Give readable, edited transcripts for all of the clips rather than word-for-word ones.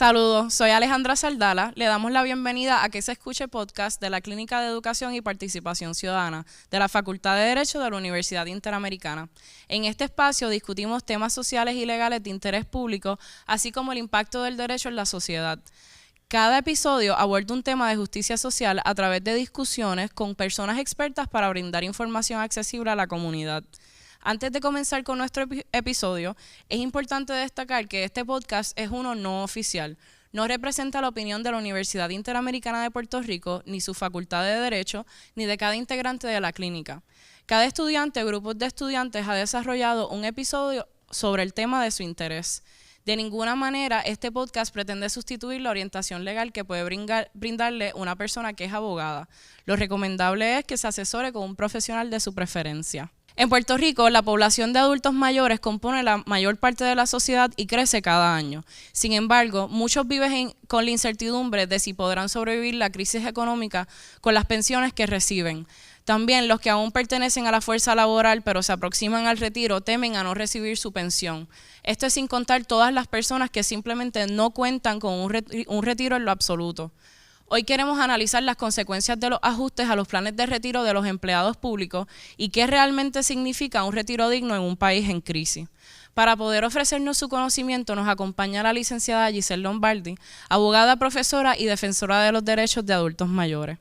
Saludos, soy Alejandra Saldala. Le damos la bienvenida a Que se escuche podcast de la Clínica de Educación y Participación Ciudadana de la Facultad de Derecho de la Universidad Interamericana. En este espacio discutimos temas sociales y legales de interés público, así como el impacto del derecho en la sociedad. Cada episodio aborda un tema de justicia social a través de discusiones con personas expertas para brindar información accesible a la comunidad. Antes de comenzar con nuestro episodio, es importante destacar que este podcast es uno no oficial. No representa la opinión de la Universidad Interamericana de Puerto Rico, ni su Facultad de Derecho, ni de cada integrante de la clínica. Cada estudiante o grupos de estudiantes ha desarrollado un episodio sobre el tema de su interés. De ninguna manera, este podcast pretende sustituir la orientación legal que puede brindarle una persona que es abogada. Lo recomendable es que se asesore con un profesional de su preferencia. En Puerto Rico, la población de adultos mayores compone la mayor parte de la sociedad y crece cada año. Sin embargo, muchos viven con la incertidumbre de si podrán sobrevivir la crisis económica con las pensiones que reciben. También los que aún pertenecen a la fuerza laboral pero se aproximan al retiro temen a no recibir su pensión. Esto es sin contar todas las personas que simplemente no cuentan con un retiro en lo absoluto. Hoy queremos analizar las consecuencias de los ajustes a los planes de retiro de los empleados públicos y qué realmente significa un retiro digno en un país en crisis. Para poder ofrecernos su conocimiento nos acompaña la licenciada Giselle Lombardi, abogada, profesora y defensora de los derechos de adultos mayores.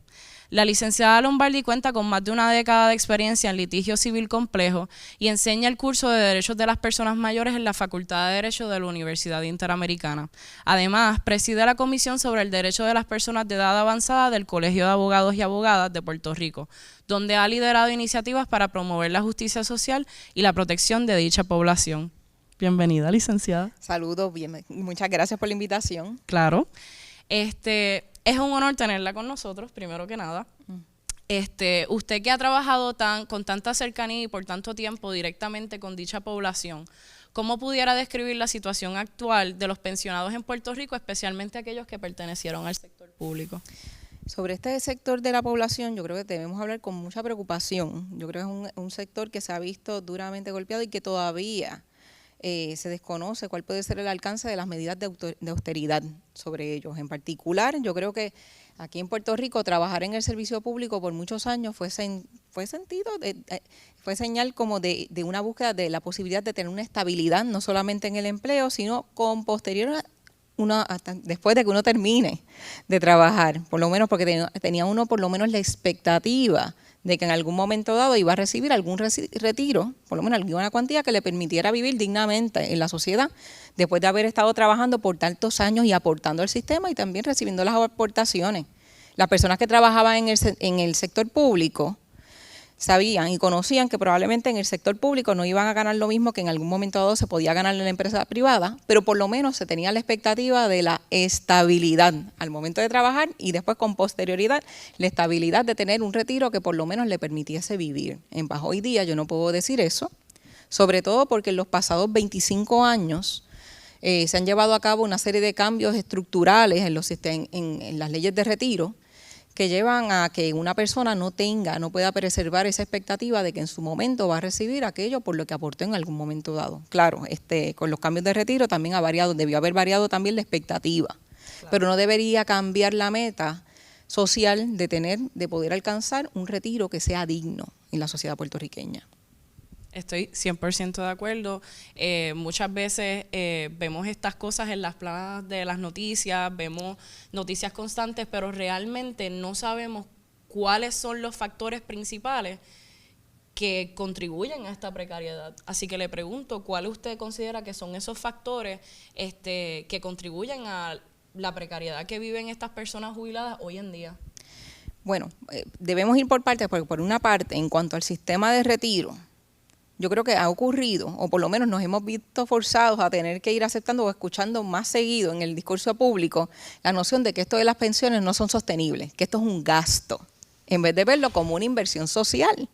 La licenciada Lombardi cuenta con más de una década de experiencia en litigio civil complejo y enseña el curso de Derechos de las Personas Mayores en la Facultad de Derecho de la Universidad Interamericana. Además, preside la Comisión sobre el Derecho de las Personas de Edad Avanzada del Colegio de Abogados y Abogadas de Puerto Rico, donde ha liderado iniciativas para promover la justicia social y la protección de dicha población. Bienvenida, licenciada. Saludos, muchas gracias por la invitación. Claro. Es un honor tenerla con nosotros, primero que nada. Usted que ha trabajado con tanta cercanía y por tanto tiempo directamente con dicha población, ¿cómo pudiera describir la situación actual de los pensionados en Puerto Rico, especialmente aquellos que pertenecieron al sector público? Sobre este sector de la población, yo creo que debemos hablar con mucha preocupación. Yo creo que es un sector que se ha visto duramente golpeado y que todavía se desconoce cuál puede ser el alcance de las medidas de austeridad sobre ellos. En particular, yo creo que aquí en Puerto Rico trabajar en el servicio público por muchos años fue señal como de una búsqueda de la posibilidad de tener una estabilidad, no solamente en el empleo, sino con posterior hasta después de que uno termine de trabajar, por lo menos porque tenía uno por lo menos la expectativa de que en algún momento dado iba a recibir algún retiro, por lo menos alguna cuantía que le permitiera vivir dignamente en la sociedad, después de haber estado trabajando por tantos años y aportando al sistema y también recibiendo las aportaciones. Las personas que trabajaban en el sector público sabían y conocían que probablemente en el sector público no iban a ganar lo mismo que en algún momento dado se podía ganar en la empresa privada, pero por lo menos se tenía la expectativa de la estabilidad al momento de trabajar y después con posterioridad la estabilidad de tener un retiro que por lo menos le permitiese vivir en paz. Hoy día yo no puedo decir eso, sobre todo porque en los pasados 25 años se han llevado a cabo una serie de cambios estructurales en las leyes de retiro que llevan a que una persona no pueda preservar esa expectativa de que en su momento va a recibir aquello por lo que aportó en algún momento dado. Claro, con los cambios de retiro también debió haber variado también la expectativa, claro, pero no debería cambiar la meta social de poder alcanzar un retiro que sea digno en la sociedad puertorriqueña. Estoy 100% de acuerdo. Muchas veces vemos estas cosas en las planas de las noticias, vemos noticias constantes, pero realmente no sabemos cuáles son los factores principales que contribuyen a esta precariedad. Así que le pregunto, ¿cuál usted considera que son esos factores que contribuyen a la precariedad que viven estas personas jubiladas hoy en día? Bueno, debemos ir por partes, porque por una parte, en cuanto al sistema de retiro, yo creo que ha ocurrido, o por lo menos nos hemos visto forzados a tener que ir aceptando o escuchando más seguido en el discurso público la noción de que esto de las pensiones no son sostenibles, que esto es un gasto, en vez de verlo como una inversión social.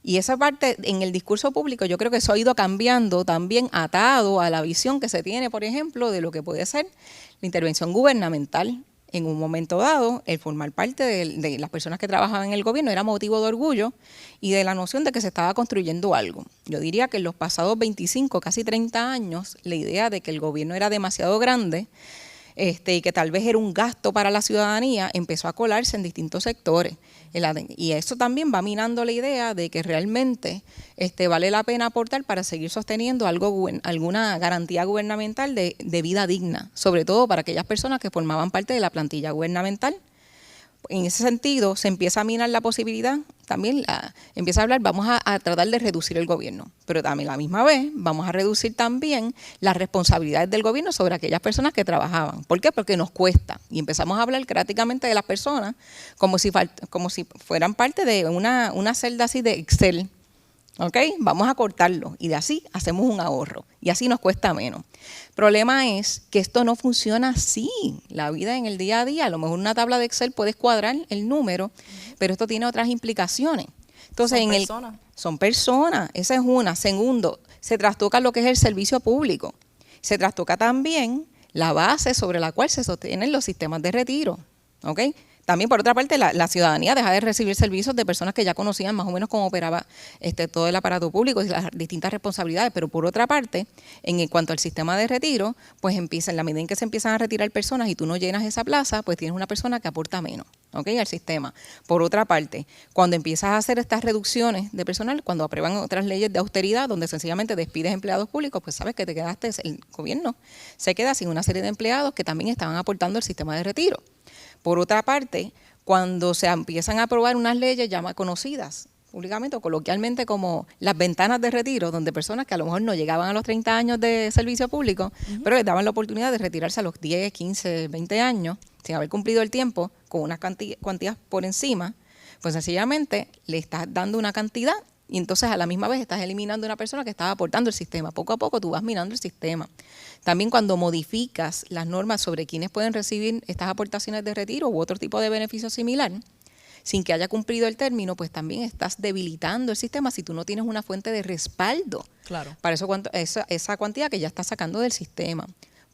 Y esa parte en el discurso público yo creo que eso ha ido cambiando también atado a la visión que se tiene, por ejemplo, de lo que puede ser la intervención gubernamental. En un momento dado, el formar parte de las personas que trabajaban en el gobierno era motivo de orgullo y de la noción de que se estaba construyendo algo. Yo diría que en los pasados 25, casi 30 años, la idea de que el gobierno era demasiado grande y que tal vez era un gasto para la ciudadanía, empezó a colarse en distintos sectores. Y eso también va minando la idea de que realmente vale la pena aportar para seguir sosteniendo alguna garantía gubernamental de vida digna, sobre todo para aquellas personas que formaban parte de la plantilla gubernamental. En ese sentido, se empieza a minar la posibilidad, también empieza a hablar, vamos a tratar de reducir el gobierno, pero también a la misma vez vamos a reducir también las responsabilidades del gobierno sobre aquellas personas que trabajaban. ¿Por qué? Porque nos cuesta. Y empezamos a hablar prácticamente de las personas como si fueran parte de una celda así de Excel. ¿Ok? Vamos a cortarlo y de así hacemos un ahorro y así nos cuesta menos. Problema es que esto no funciona así. La vida en el día a día, a lo mejor una tabla de Excel puedes cuadrar el número, pero esto tiene otras implicaciones. Entonces, son personas, esa es una. Segundo, se trastoca lo que es el servicio público. Se trastoca también la base sobre la cual se sostienen los sistemas de retiro. ¿Ok? También, por otra parte, la ciudadanía deja de recibir servicios de personas que ya conocían más o menos cómo operaba todo el aparato público y las distintas responsabilidades. Pero, por otra parte, en cuanto al sistema de retiro, pues en la medida en que se empiezan a retirar personas y tú no llenas esa plaza, pues tienes una persona que aporta menos, ¿ok?, al sistema. Por otra parte, cuando empiezas a hacer estas reducciones de personal, cuando aprueban otras leyes de austeridad, donde sencillamente despides empleados públicos, pues sabes que el gobierno se queda sin una serie de empleados que también estaban aportando al sistema de retiro. Por otra parte, cuando se empiezan a aprobar unas leyes ya más conocidas públicamente o coloquialmente como las ventanas de retiro, donde personas que a lo mejor no llegaban a los 30 años de servicio público, pero les daban la oportunidad de retirarse a los 10, 15, 20 años, sin haber cumplido el tiempo, con unas cuantías por encima, pues sencillamente le estás dando una cantidad y entonces a la misma vez estás eliminando a una persona que estaba aportando el sistema. Poco a poco tú vas minando el sistema. También cuando modificas las normas sobre quiénes pueden recibir estas aportaciones de retiro u otro tipo de beneficio similar, sin que haya cumplido el término, pues también estás debilitando el sistema si tú no tienes una fuente de respaldo para esa cuantía que ya estás sacando del sistema.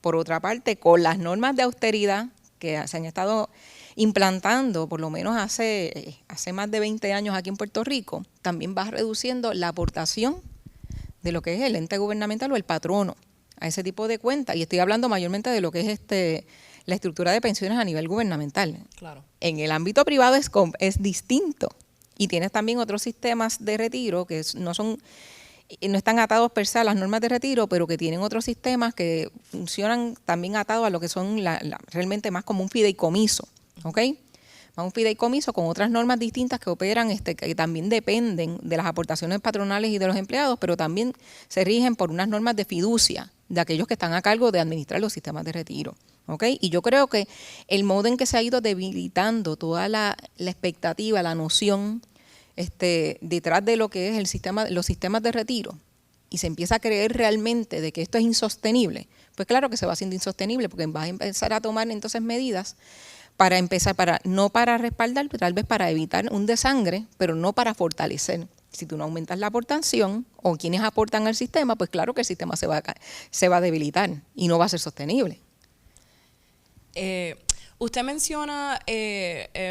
Por otra parte, con las normas de austeridad que se han estado implantando, por lo menos hace más de 20 años aquí en Puerto Rico, también vas reduciendo la aportación de lo que es el ente gubernamental o el patrono a ese tipo de cuentas. Y estoy hablando mayormente de lo que es la estructura de pensiones a nivel gubernamental. Claro. En el ámbito privado es distinto. Y tienes también otros sistemas de retiro que no están atados per se a las normas de retiro, pero que tienen otros sistemas que funcionan también atados a lo que son realmente más como un fideicomiso. ¿Ok? Más un fideicomiso con otras normas distintas que operan, que también dependen de las aportaciones patronales y de los empleados, pero también se rigen por unas normas de fiducia de aquellos que están a cargo de administrar los sistemas de retiro. ¿Ok? Y yo creo que el modo en que se ha ido debilitando toda la expectativa, la noción detrás de lo que es los sistemas de retiro, y se empieza a creer realmente de que esto es insostenible, pues claro que se va haciendo insostenible, porque vas a empezar a tomar entonces medidas no para respaldar, pero tal vez para evitar un desangre, pero no para fortalecer. Si tú no aumentas la aportación o quienes aportan al sistema, pues claro que el sistema se va a debilitar y no va a ser sostenible. Usted menciona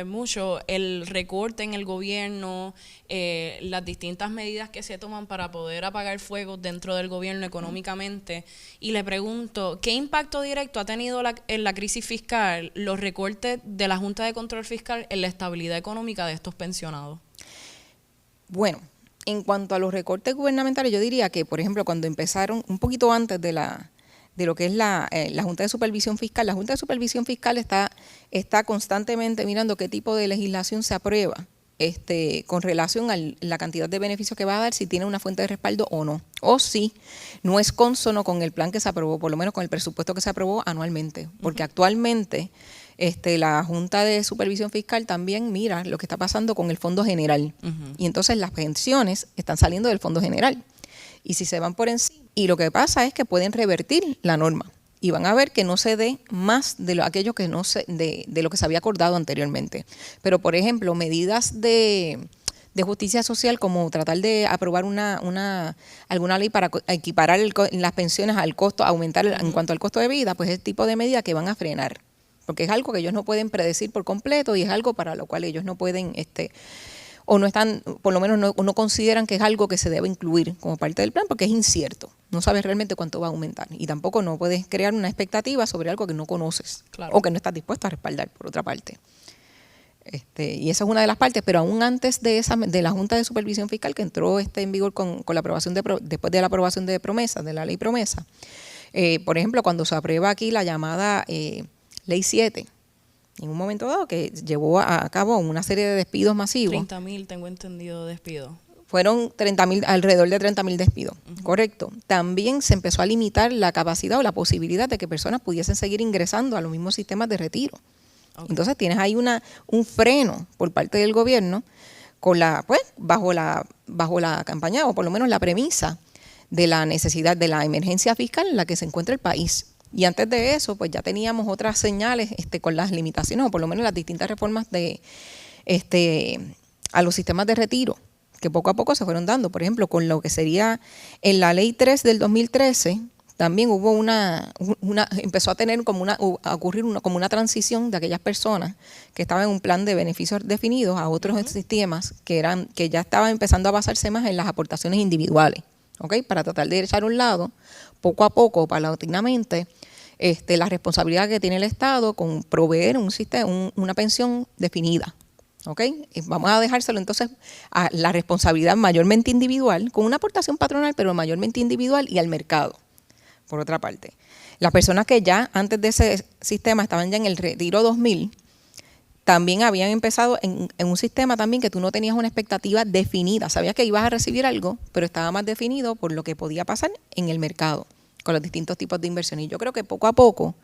mucho el recorte en el gobierno, las distintas medidas que se toman para poder apagar fuegos dentro del gobierno económicamente, y le pregunto, ¿qué impacto directo ha tenido en la crisis fiscal los recortes de la Junta de Control Fiscal en la estabilidad económica de estos pensionados? Bueno, en cuanto a los recortes gubernamentales, yo diría que, por ejemplo, cuando empezaron un poquito antes de lo que es la Junta de Supervisión Fiscal. La Junta de Supervisión Fiscal está constantemente mirando qué tipo de legislación se aprueba con relación a la cantidad de beneficios que va a dar, si tiene una fuente de respaldo o no. O si no es cónsono con el plan que se aprobó, por lo menos con el presupuesto que se aprobó anualmente. Porque actualmente la Junta de Supervisión Fiscal también mira lo que está pasando con el Fondo General. Y entonces las pensiones están saliendo del Fondo General. Y si se van por encima, y lo que pasa es que pueden revertir la norma y van a ver que no se dé más de aquello que de lo que se había acordado anteriormente. Pero, por ejemplo, medidas de justicia social, como tratar de aprobar alguna ley para equiparar las pensiones al costo, aumentar en cuanto al costo de vida, pues es el tipo de medidas que van a frenar, porque es algo que ellos no pueden predecir por completo y es algo para lo cual ellos no pueden o no están, por lo menos no consideran que es algo que se debe incluir como parte del plan porque es incierto. No sabes realmente cuánto va a aumentar y tampoco no puedes crear una expectativa sobre algo que no conoces o que no estás dispuesto a respaldar, por otra parte. Y esa es una de las partes, pero aún antes de la Junta de Supervisión Fiscal que entró en vigor con la aprobación después de la aprobación de promesa, de la ley promesa, por ejemplo, cuando se aprueba aquí la llamada Ley 7, en un momento dado que llevó a cabo una serie de despidos masivos. 30,000, tengo entendido, despidos. Fueron 30,000, alrededor de 30,000 despidos, correcto. También se empezó a limitar la capacidad o la posibilidad de que personas pudiesen seguir ingresando a los mismos sistemas de retiro. Okay. Entonces tienes ahí un freno por parte del gobierno con bajo la campaña o por lo menos la premisa de la necesidad de la emergencia fiscal en la que se encuentra el país. Y antes de eso, pues ya teníamos otras señales con las limitaciones o por lo menos las distintas reformas a los sistemas de retiro que poco a poco se fueron dando. Por ejemplo, con lo que sería en la Ley 3 del 2013, también hubo empezó a tener a ocurrir como una transición de aquellas personas que estaban en un plan de beneficios definidos a otros sistemas que ya estaban empezando a basarse más en las aportaciones individuales, ¿ok? Para tratar de echar a un lado, poco a poco, paulatinamente, la responsabilidad que tiene el Estado con proveer una pensión definida. ¿Okay? Vamos a dejárselo entonces a la responsabilidad mayormente individual, con una aportación patronal, pero mayormente individual y al mercado, por otra parte. Las personas que ya antes de ese sistema estaban ya en el retiro 2000, también habían empezado en un sistema también que tú no tenías una expectativa definida. Sabías que ibas a recibir algo, pero estaba más definido por lo que podía pasar en el mercado, con los distintos tipos de inversión. Y yo creo que poco a poco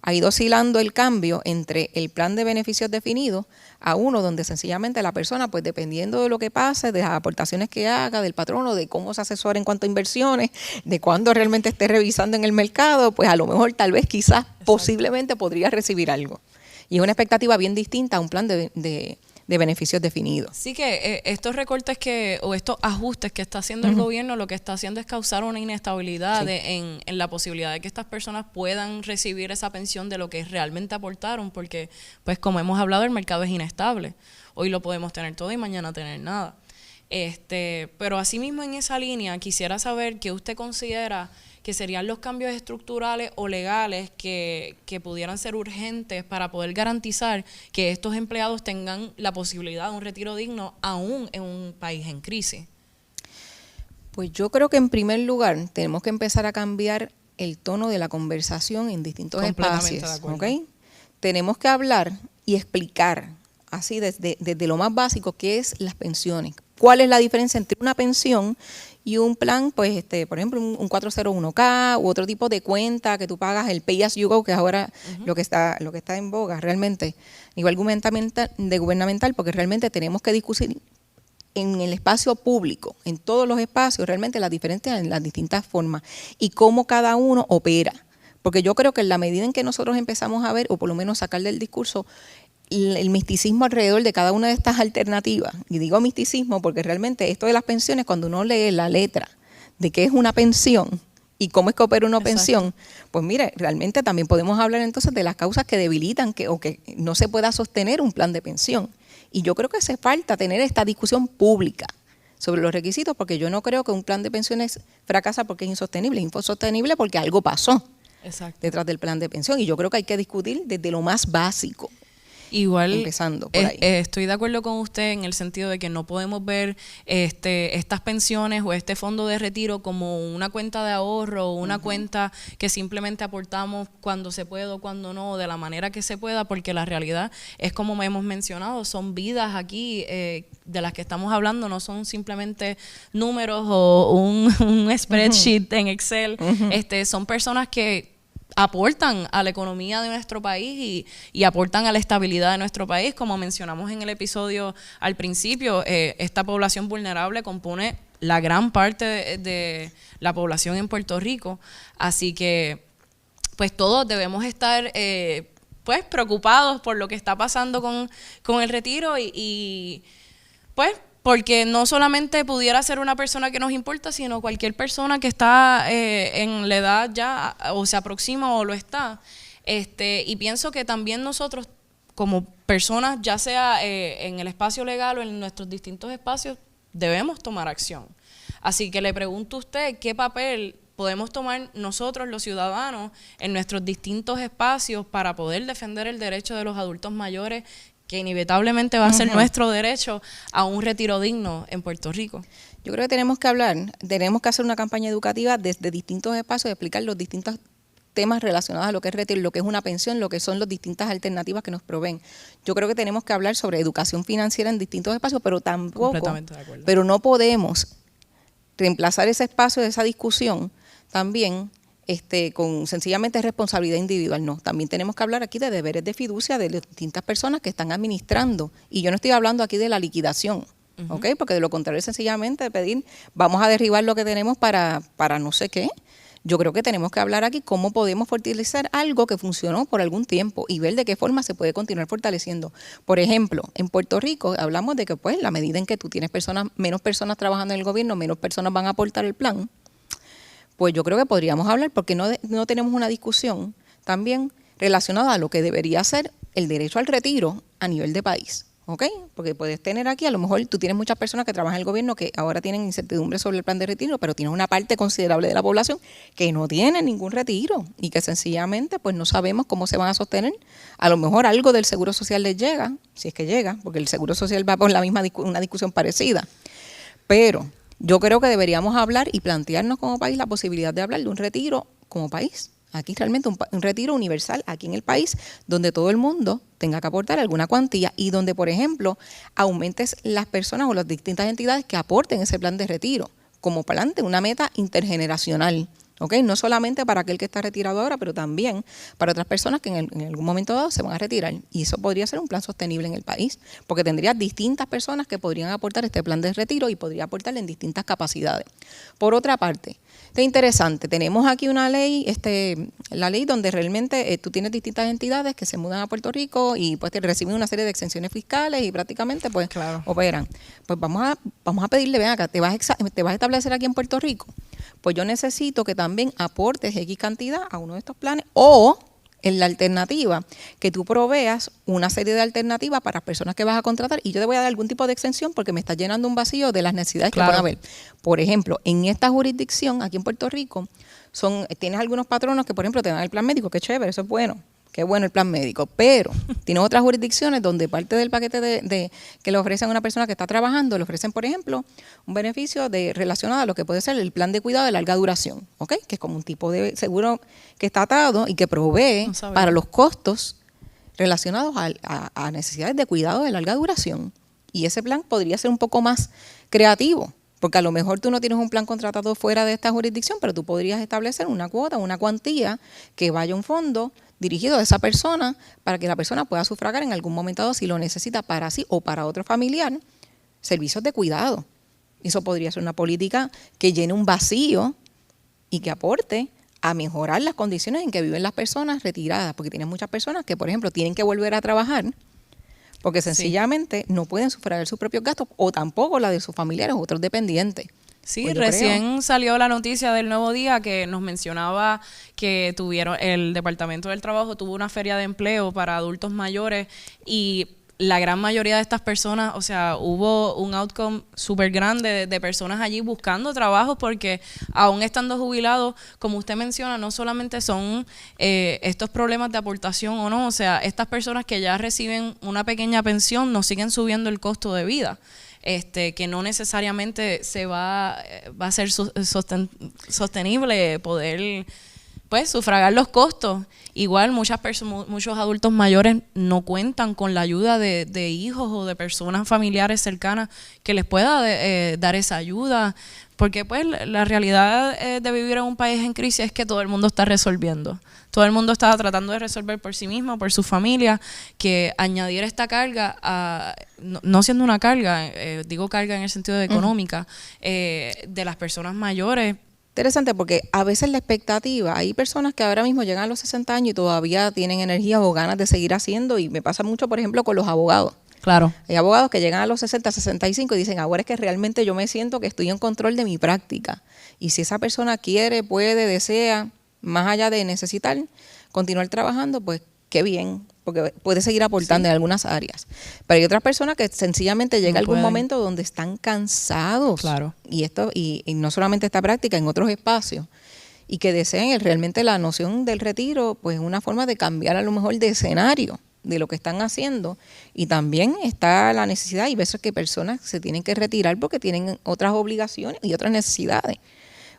ha ido oscilando el cambio entre el plan de beneficios definido a uno donde sencillamente la persona, pues dependiendo de lo que pase, de las aportaciones que haga, del patrono, de cómo se asesora en cuanto a inversiones, de cuándo realmente esté revisando en el mercado, pues a lo mejor tal vez quizás posiblemente podría recibir algo. Y es una expectativa bien distinta a un plan de beneficios definidos. Sí que estos recortes o estos ajustes que está haciendo el gobierno, lo que está haciendo es causar una inestabilidad en la posibilidad de que estas personas puedan recibir esa pensión de lo que realmente aportaron, porque pues como hemos hablado, el mercado es inestable. Hoy lo podemos tener todo y mañana tener nada. Pero asimismo en esa línea quisiera saber qué usted considera que serían los cambios estructurales o legales que pudieran ser urgentes para poder garantizar que estos empleados tengan la posibilidad de un retiro digno aún en un país en crisis. Pues yo creo que en primer lugar tenemos que empezar a cambiar el tono de la conversación en distintos espacios. ¿Okay? Tenemos que hablar y explicar así desde lo más básico qué es las pensiones. ¿Cuál es la diferencia entre una pensión y un plan, pues, por ejemplo, un 401k u otro tipo de cuenta que tú pagas, el Pay As You Go, que es ahora lo que está en boga realmente, nivel gubernamental, porque realmente tenemos que discutir en el espacio público, en todos los espacios, realmente las diferencias en las distintas formas y cómo cada uno opera. Porque yo creo que en la medida en que nosotros empezamos a ver, o por lo menos sacar del discurso, el misticismo alrededor de cada una de estas alternativas, y digo misticismo porque realmente esto de las pensiones, cuando uno lee la letra de qué es una pensión y cómo es que opera una pensión, pues mire, realmente también podemos hablar entonces de las causas que debilitan o que no se pueda sostener un plan de pensión. Y yo creo que hace falta tener esta discusión pública sobre los requisitos, porque yo no creo que un plan de pensiones fracasa porque es insostenible porque algo pasó detrás del plan de pensión, y yo creo que hay que discutir desde lo más básico. Igual, empezando por ahí. Estoy de acuerdo con usted en el sentido de que no podemos ver estas pensiones o este fondo de retiro como una cuenta de ahorro o una cuenta que simplemente aportamos cuando se puede o cuando no, de la manera que se pueda, porque la realidad es, como hemos mencionado, son vidas aquí de las que estamos hablando, no son simplemente números o un spreadsheet en Excel. Son personas que aportan a la economía de nuestro país y aportan a la estabilidad de nuestro país. Como mencionamos en el episodio al principio, esta población vulnerable compone la gran parte de la población en Puerto Rico, así que pues todos debemos estar pues preocupados por lo que está pasando con el retiro y pues porque no solamente pudiera ser una persona que nos importa, sino cualquier persona que está en la edad ya o se aproxima o lo está. Y pienso que también nosotros como personas, ya sea en el espacio legal o en nuestros distintos espacios, debemos tomar acción. Así que le pregunto a usted, ¿qué papel podemos tomar nosotros los ciudadanos en nuestros distintos espacios para poder defender el derecho de los adultos mayores, que inevitablemente va a ser nuestro derecho a un retiro digno en Puerto Rico? Yo creo que tenemos que hacer una campaña educativa desde distintos espacios, explicar los distintos temas relacionados a lo que es retiro, lo que es una pensión, lo que son las distintas alternativas que nos proveen. Yo creo que tenemos que hablar sobre educación financiera en distintos espacios, pero tampoco, pero no podemos reemplazar ese espacio de esa discusión también con sencillamente responsabilidad individual. No, también tenemos que hablar aquí de deberes de fiducia de las distintas personas que están administrando. Y yo no estoy hablando aquí de la liquidación, ¿ok? Porque de lo contrario es sencillamente pedir, vamos a derribar lo que tenemos para no sé qué. Yo creo que tenemos que hablar aquí cómo podemos fortalecer algo que funcionó por algún tiempo y ver de qué forma se puede continuar fortaleciendo. Por ejemplo, en Puerto Rico hablamos de que pues la medida en que tú tienes menos personas trabajando en el gobierno, menos personas van a aportar el plan. Pues yo creo que podríamos hablar, porque no tenemos una discusión también relacionada a lo que debería ser el derecho al retiro a nivel de país, ¿ok? Porque puedes tener aquí, a lo mejor tú tienes muchas personas que trabajan en el gobierno que ahora tienen incertidumbre sobre el plan de retiro, pero tienes una parte considerable de la población que no tiene ningún retiro y que sencillamente pues no sabemos cómo se van a sostener. A lo mejor algo del Seguro Social les llega, si es que llega, porque el Seguro Social va por la misma una discusión parecida, pero yo creo que deberíamos hablar y plantearnos como país la posibilidad de hablar de un retiro como país. Aquí realmente un retiro universal aquí en el país, donde todo el mundo tenga que aportar alguna cuantía y donde, por ejemplo, aumentes las personas o las distintas entidades que aporten ese plan de retiro, como plan de una meta intergeneracional. ¿Okay? No solamente para aquel que está retirado ahora, pero también para otras personas que en algún momento dado se van a retirar. Y eso podría ser un plan sostenible en el país, porque tendría distintas personas que podrían aportar este plan de retiro y podría aportarle en distintas capacidades. Por otra parte, es interesante, tenemos aquí una ley, la ley donde realmente tú tienes distintas entidades que se mudan a Puerto Rico y pues reciben una serie de exenciones fiscales y prácticamente pues operan. Pues vamos a pedirle, ven acá, te vas a establecer aquí en Puerto Rico. Pues yo necesito que también aportes X cantidad a uno de estos planes o en la alternativa, que tú proveas una serie de alternativas para las personas que vas a contratar y yo te voy a dar algún tipo de exención porque me está llenando un vacío de las necesidades que puedan haber. Por ejemplo, en esta jurisdicción, aquí en Puerto Rico, tienes algunos patronos que, por ejemplo, te dan el plan médico, que chévere, eso es bueno. Qué bueno el plan médico, pero tiene otras jurisdicciones donde parte del paquete que le ofrecen a una persona que está trabajando, le ofrecen, por ejemplo, un beneficio relacionado a lo que puede ser el plan de cuidado de larga duración, ¿ok? Que es como un tipo de seguro que está atado y que provee para los costos relacionados a necesidades de cuidado de larga duración. Y ese plan podría ser un poco más creativo, porque a lo mejor tú no tienes un plan contratado fuera de esta jurisdicción, pero tú podrías establecer una cuota, una cuantía que vaya a un fondo dirigido a esa persona para que la persona pueda sufragar en algún momento dado, si lo necesita para sí o para otro familiar, servicios de cuidado. Eso podría ser una política que llene un vacío y que aporte a mejorar las condiciones en que viven las personas retiradas, porque tienes muchas personas que, por ejemplo, tienen que volver a trabajar porque sencillamente no pueden sufragar sus propios gastos o tampoco la de sus familiares o otros dependientes. Sí, pues recién salió la noticia del Nuevo Día que nos mencionaba que el Departamento del Trabajo tuvo una feria de empleo para adultos mayores y la gran mayoría de estas personas, o sea, hubo un outcome súper grande de personas allí buscando trabajo porque aún estando jubilados, como usted menciona, no solamente son estos problemas de aportación o no, o sea, estas personas que ya reciben una pequeña pensión nos siguen subiendo el costo de vida. Que no necesariamente va a ser sostenible poder pues sufragar los costos. Igual muchos adultos mayores no cuentan con la ayuda de hijos o de personas familiares cercanas que les pueda dar esa ayuda, porque pues la realidad de vivir en un país en crisis es que todo el mundo está resolviendo. Todo el mundo está tratando de resolver por sí mismo, por su familia, que añadir esta carga, no siendo una carga, digo carga en el sentido de económica, de las personas mayores. Interesante porque a veces la expectativa, hay personas que ahora mismo llegan a los 60 años y todavía tienen energía o ganas de seguir haciendo, y me pasa mucho, por ejemplo, con los abogados. Claro. Hay abogados que llegan a los 60, 65 y dicen, ahora es que realmente yo me siento que estoy en control de mi práctica. Y si esa persona quiere, puede, desea, más allá de necesitar continuar trabajando, pues qué bien, porque puede seguir aportando en algunas áreas. Pero hay otras personas que sencillamente llega algún momento donde están cansados. Claro. Y no solamente esta práctica, en otros espacios, y que deseen realmente la noción del retiro, pues es una forma de cambiar a lo mejor de escenario de lo que están haciendo. Y también está la necesidad, y veces que personas se tienen que retirar porque tienen otras obligaciones y otras necesidades.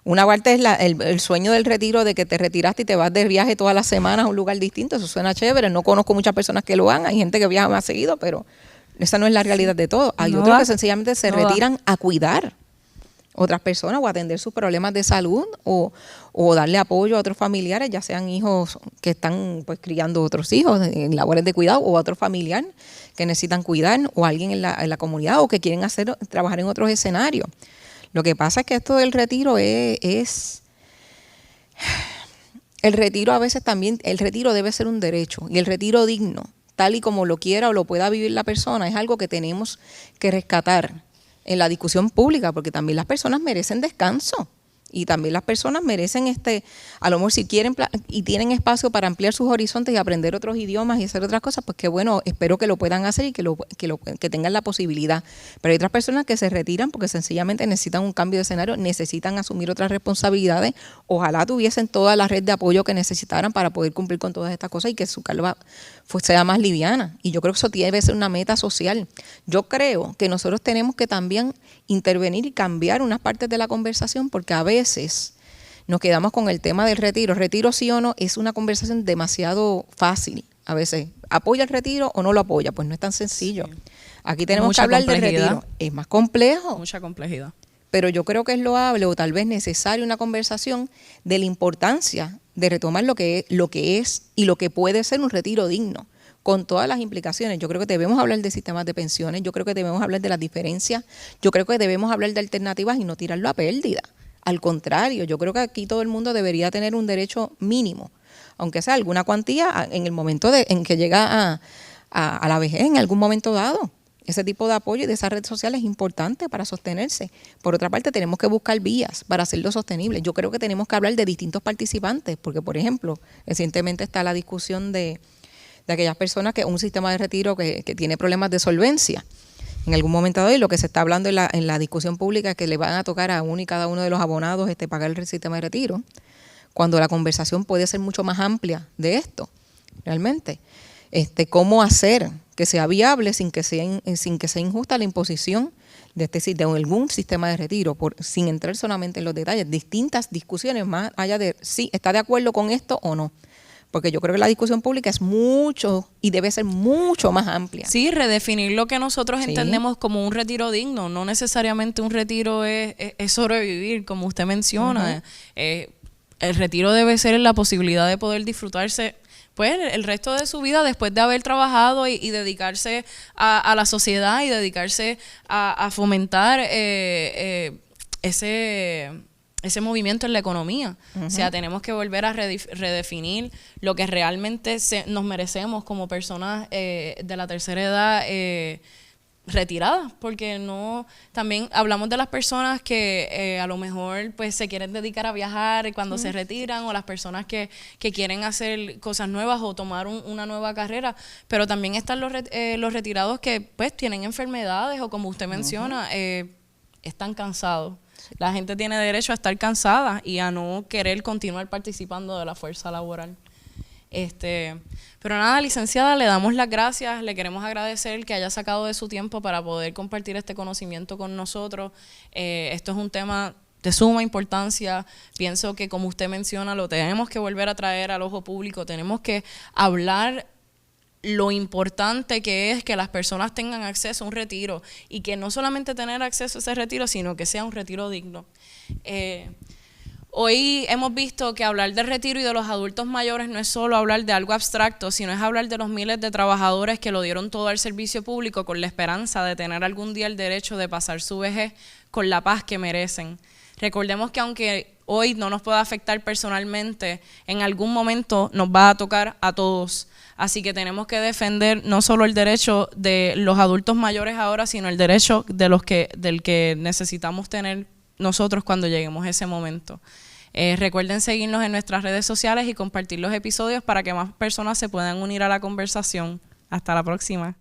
Una parte es el sueño del retiro, de que te retiraste y te vas de viaje todas las semanas a un lugar distinto. Eso suena chévere. No conozco muchas personas que lo hagan. Hay gente que viaja más seguido, pero esa no es la realidad de todo. Hay otros que sencillamente se retiran a cuidar otras personas o atender sus problemas de salud o darle apoyo a otros familiares, ya sean hijos que están pues criando otros hijos en labores de cuidado, o a otro familiar que necesitan cuidar, o alguien en la comunidad, o que quieren trabajar en otros escenarios. Lo que pasa es que esto del retiro es el retiro a veces también, el retiro debe ser un derecho, y el retiro digno, tal y como lo quiera o lo pueda vivir la persona, es algo que tenemos que rescatar en la discusión pública, porque también las personas merecen descanso. Y también las personas merecen, a lo mejor si quieren y tienen espacio para ampliar sus horizontes y aprender otros idiomas y hacer otras cosas, pues qué bueno, espero que lo puedan hacer y que tengan la posibilidad. Pero hay otras personas que se retiran porque sencillamente necesitan un cambio de escenario, necesitan asumir otras responsabilidades. Ojalá tuviesen toda la red de apoyo que necesitaran para poder cumplir con todas estas cosas y que su carga sea más liviana. Y yo creo que eso debe ser una meta social. Yo creo que nosotros tenemos que también intervenir y cambiar unas partes de la conversación, porque a veces nos quedamos con el tema del retiro. Retiro sí o no es una conversación demasiado fácil. A veces, ¿apoya el retiro o no lo apoya? Pues no es tan sencillo. Sí. Aquí tenemos que hablar del retiro. Es más complejo. Mucha complejidad. Pero yo creo que es loable o tal vez necesaria una conversación de la importancia de retomar lo que es y lo que puede ser un retiro digno, con todas las implicaciones. Yo creo que debemos hablar de sistemas de pensiones, yo creo que debemos hablar de las diferencias, yo creo que debemos hablar de alternativas y no tirarlo a pérdida. Al contrario, yo creo que aquí todo el mundo debería tener un derecho mínimo, aunque sea alguna cuantía en el momento en que llega a la vejez, en algún momento dado. Ese tipo de apoyo y de esa red social es importante para sostenerse. Por otra parte, tenemos que buscar vías para hacerlo sostenible. Yo creo que tenemos que hablar de distintos participantes, porque, por ejemplo, recientemente está la discusión de aquellas personas que un sistema de retiro que tiene problemas de solvencia. En algún momento de hoy, lo que se está hablando en la discusión pública es que le van a tocar a uno y cada uno de los abonados pagar el sistema de retiro, cuando la conversación puede ser mucho más amplia de esto, realmente. Cómo hacer que sea viable sin que sea injusta la imposición de algún sistema de retiro, sin entrar solamente en los detalles, distintas discusiones más allá de si está de acuerdo con esto o no. Porque yo creo que la discusión pública es mucho y debe ser mucho más amplia. Sí, redefinir lo que nosotros entendemos como un retiro digno. No necesariamente un retiro es sobrevivir, como usted menciona. El retiro debe ser la posibilidad de poder disfrutarse pues el resto de su vida después de haber trabajado y dedicarse a la sociedad y dedicarse a fomentar ese movimiento en la economía. O sea, tenemos que volver a redefinir lo que realmente nos merecemos como personas de la tercera edad retiradas, porque no, también hablamos de las personas que a lo mejor pues se quieren dedicar a viajar cuando se retiran, o las personas que quieren hacer cosas nuevas o tomar una nueva carrera, pero también están los retirados que pues tienen enfermedades o, como usted menciona, están cansados. La gente tiene derecho a estar cansada y a no querer continuar participando de la fuerza laboral. Pero nada, licenciada, le damos las gracias, le queremos agradecer que haya sacado de su tiempo para poder compartir este conocimiento con nosotros. Esto es un tema de suma importancia. Pienso que, como usted menciona, lo tenemos que volver a traer al ojo público, tenemos que hablar lo importante que es que las personas tengan acceso a un retiro, y que no solamente tener acceso a ese retiro, sino que sea un retiro digno. Hoy hemos visto que hablar del retiro y de los adultos mayores no es solo hablar de algo abstracto, sino es hablar de los miles de trabajadores que lo dieron todo al servicio público con la esperanza de tener algún día el derecho de pasar su vejez con la paz que merecen. Recordemos que aunque hoy no nos pueda afectar personalmente, en algún momento nos va a tocar a todos. Así que tenemos que defender no solo el derecho de los adultos mayores ahora, sino el derecho del que necesitamos tener nosotros cuando lleguemos a ese momento. Recuerden seguirnos en nuestras redes sociales y compartir los episodios para que más personas se puedan unir a la conversación. Hasta la próxima.